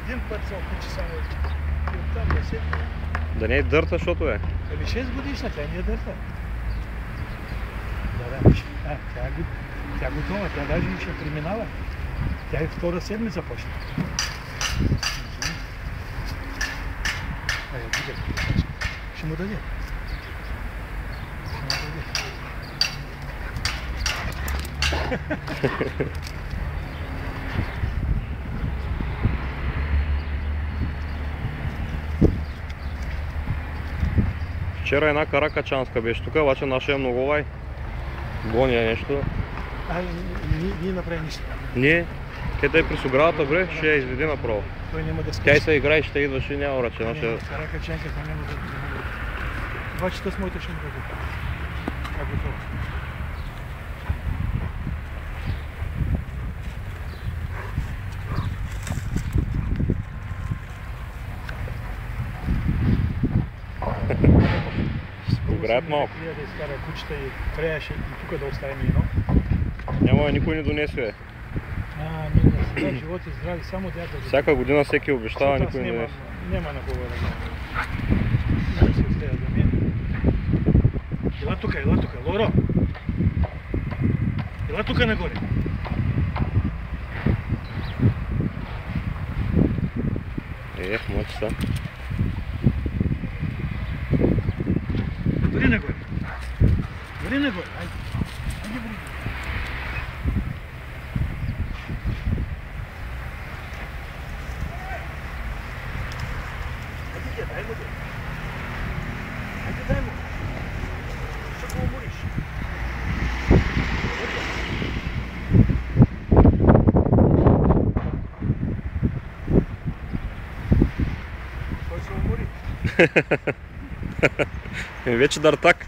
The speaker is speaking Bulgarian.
Един път се опичи само и оттам да седне. Да не е дърта, защото е. Ами 6 годишна, тя не е дърта. Да, тя е готова, тя даже ми ще преминава. Тя е втора седмица почна. Ще му даде. Вчера една каракачанска беше тук, обаче нашия много лай. Гоня нещо. Ние направи нищо. Не, къде е през оградата, бре, ще я изведи направо. Той няма да скъси. Тя и се играе, ще идваш и няма враче. Каракачанката няма да бъде. Обаче с моите ще му даде. Как готова. Играят малко. Да изкара кучета и трябваше и тук да оставим едно. Няма, никой не донесе. Не, сега живот и здрави, само дядо. Всяка година всеки обещава, никой не донесе. Няма на кого да гледа. Не се оставя за мен. Ела тук, Лоро! Ела тук нагоре. Мочи са. Гори нагоре. Гори нагоре. Айде. Айде гори. Айде, дай му. Айде, дай му. Ще го умориш. Той се умори. Вече дартак.